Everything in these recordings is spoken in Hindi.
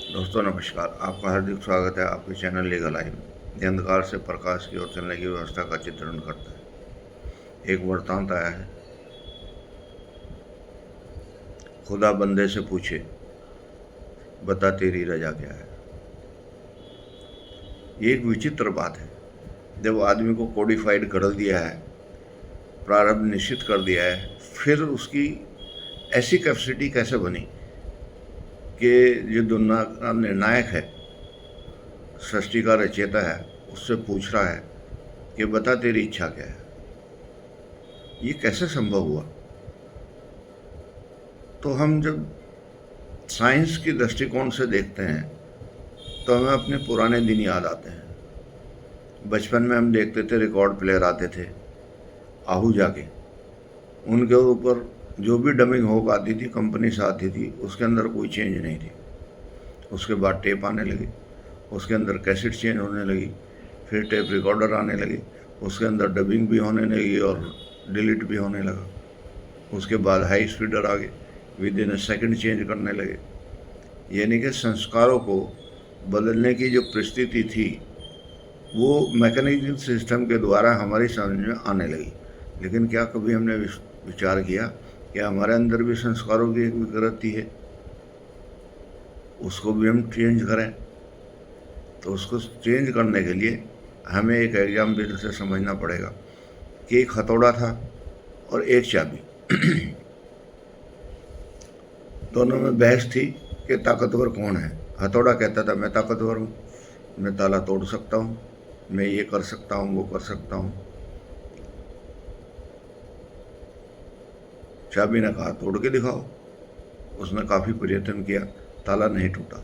दोस्तों नमस्कार। आपका हार्दिक स्वागत है आपके चैनल लीगल लाइव में। ये अंधकार से प्रकाश की ओर चलने की व्यवस्था का चित्रण करता है। एक वृत्तांत आया है। खुदा बंदे से पूछे, बता तेरी रजा क्या है। ये एक विचित्र बात है। जब आदमी को कोडिफाइड कर दिया है, प्रारब्ध निश्चित कर दिया है, फिर उसकी ऐसी कैपेसिटी कैसे बनी कि जो दुनिया का निर्णायक है, सृष्टि का रचयिता है, उससे पूछ रहा है कि बता तेरी इच्छा क्या है। ये कैसे संभव हुआ? तो हम जब साइंस की दृष्टिकोण से देखते हैं तो हमें अपने पुराने दिन याद आते हैं। बचपन में हम देखते थे रिकॉर्ड प्लेयर आते थे, आहूजा के, उनके ऊपर जो भी डबिंग होक आती थी, कंपनी से आती थी, उसके अंदर कोई चेंज नहीं थी। उसके बाद टेप आने लगी, उसके अंदर कैसेट चेंज होने लगी, फिर टेप रिकॉर्डर आने लगी, उसके अंदर डबिंग भी होने लगी और डिलीट भी होने लगा। उसके बाद हाई स्पीडर आ गए, with in a second change करने लगे। यानी कि संस्कारों को बदलने की जो परिस्थिति थी वो मैकेनिज्म सिस्टम के द्वारा हमारी समझ में आने लगी। लेकिन क्या कभी हमने विचार किया कि हमारे अंदर भी संस्कारों की एक विकृति है, उसको भी हम चेंज करें? तो उसको चेंज करने के लिए हमें एक एग्जाम्पल से समझना पड़ेगा कि एक हथौड़ा था और एक चाबी। दोनों में बहस थी कि ताकतवर कौन है। हथौड़ा कहता था मैं ताकतवर हूँ, मैं ताला तोड़ सकता हूँ, मैं ये कर सकता हूँ, वो कर सकता हूँ। चाबी ने कहा तोड़ के दिखाओ। उसने काफ़ी प्रयत्न किया, ताला नहीं टूटा।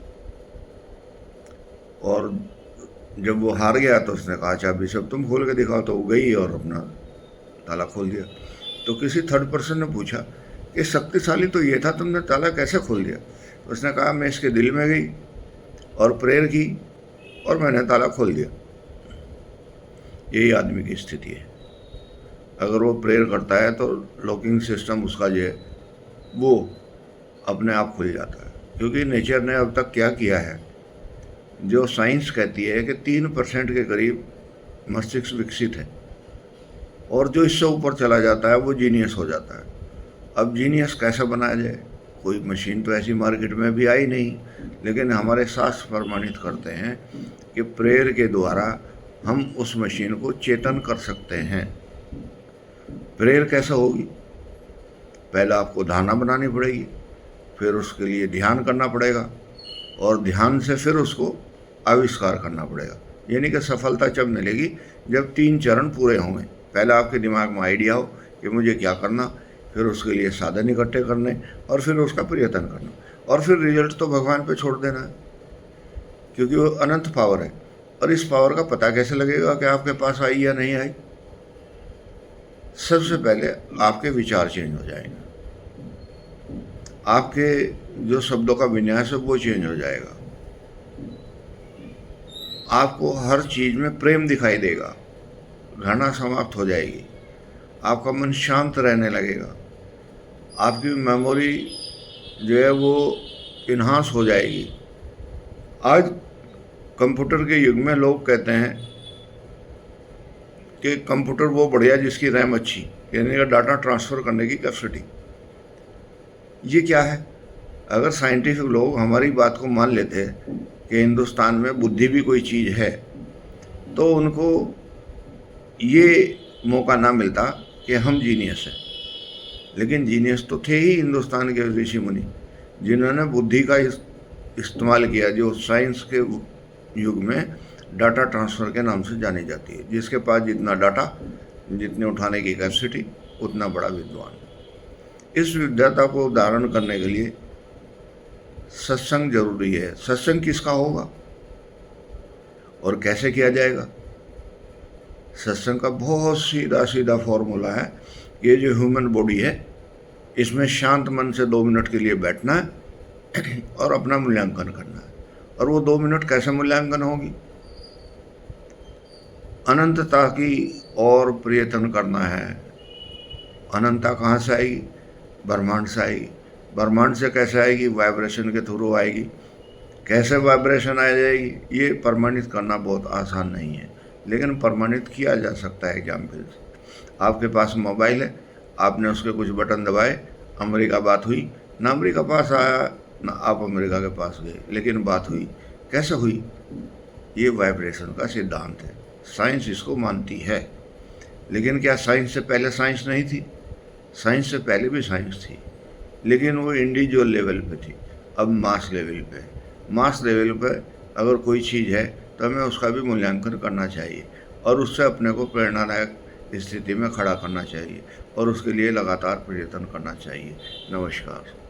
और जब वो हार गया तो उसने कहा चाबी सब तुम खोल के दिखाओ, तो वो गई और अपना ताला खोल दिया। तो किसी थर्ड पर्सन ने पूछा कि शक्तिशाली तो ये था, तुमने ताला कैसे खोल दिया? तो उसने कहा मैं इसके दिल में गई और प्रेयर की और मैंने ताला खोल दिया। यही आदमी की स्थिति है। अगर वो प्रेयर करता है तो लॉकिंग सिस्टम उसका जो है वो अपने आप खुल जाता है। क्योंकि नेचर ने अब तक क्या किया है, जो साइंस कहती है कि 3% के करीब मस्तिष्क विकसित है और जो इससे ऊपर चला जाता है वो जीनियस हो जाता है। अब जीनियस कैसे बनाया जाए? कोई मशीन तो ऐसी मार्केट में भी आई नहीं, लेकिन हमारे शास्त्र प्रमाणित करते हैं कि प्रेयर के द्वारा हम उस मशीन को चेतन कर सकते हैं। प्रेयर कैसे होगी? पहले आपको धारणा बनानी पड़ेगी, फिर उसके लिए ध्यान करना पड़ेगा और ध्यान से फिर उसको आविष्कार करना पड़ेगा। यानी कि सफलता जब मिलेगी जब 3 चरण पूरे होंगे। पहले आपके दिमाग में आइडिया हो कि मुझे क्या करना, फिर उसके लिए साधन इकट्ठे करने और फिर उसका प्रयत्न करना, और फिर रिजल्ट तो भगवान पे छोड़ देना है, क्योंकि वो अनंत पावर है। और इस पावर का पता कैसे लगेगा कि आपके पास आई या नहीं आई? सबसे पहले आपके विचार चेंज हो जाएंगे, आपके जो शब्दों का विन्यास है वो चेंज हो जाएगा, आपको हर चीज़ में प्रेम दिखाई देगा, घृणा समाप्त हो जाएगी, आपका मन शांत रहने लगेगा, आपकी मेमोरी जो है वो इन्हांस हो जाएगी। आज कंप्यूटर के युग में लोग कहते हैं कि कंप्यूटर वो बढ़िया जिसकी रैम अच्छी, यानी कि डाटा ट्रांसफ़र करने की कैपेसिटी। ये क्या है? अगर साइंटिफिक लोग हमारी बात को मान लेते कि हिंदुस्तान में बुद्धि भी कोई चीज़ है, तो उनको ये मौका ना मिलता कि हम जीनियस हैं। लेकिन जीनियस तो थे ही हिंदुस्तान के ऋषि मुनि, जिन्होंने बुद्धि का इस्तेमाल किया, जो साइंस के युग में डाटा ट्रांसफ़र के नाम से जानी जाती है। जिसके पास जितना डाटा, जितने उठाने की कैपेसिटी, उतना बड़ा विद्वान। इस विद्वता को धारण करने के लिए सत्संग जरूरी है। सत्संग किसका होगा और कैसे किया जाएगा? सत्संग का बहुत सीधा सीधा फॉर्मूला है। ये जो ह्यूमन बॉडी है, इसमें शांत मन से 2 मिनट के लिए बैठना है और अपना मूल्यांकन करना है। और वो 2 मिनट कैसे मूल्यांकन होगी? अनंतता की और प्रयत्न करना है। अनंतता कहाँ से आएगी? ब्रह्मांड से आएगी। ब्रह्मांड से कैसे आएगी? वाइब्रेशन के थ्रू आएगी। कैसे वाइब्रेशन आ जाएगी, ये प्रमाणित करना बहुत आसान नहीं है, लेकिन प्रमाणित किया जा सकता है एग्जाम्पल से। आपके पास मोबाइल है, आपने उसके कुछ बटन दबाए, अमेरिका बात हुई ना, अमेरिका पास आया ना आप अमेरिका के पास गए, लेकिन बात हुई। कैसे हुई? ये वाइब्रेशन का सिद्धांत है, साइंस इसको मानती है। लेकिन क्या साइंस से पहले साइंस नहीं थी? साइंस से पहले भी साइंस थी, लेकिन वो इंडिविजुअल लेवल पे थी। अब मास लेवल पे है। मास लेवल पे अगर कोई चीज़ है तो हमें उसका भी मूल्यांकन करना चाहिए और उससे अपने को प्रेरणादायक स्थिति में खड़ा करना चाहिए और उसके लिए लगातार प्रयत्न करना चाहिए। नमस्कार।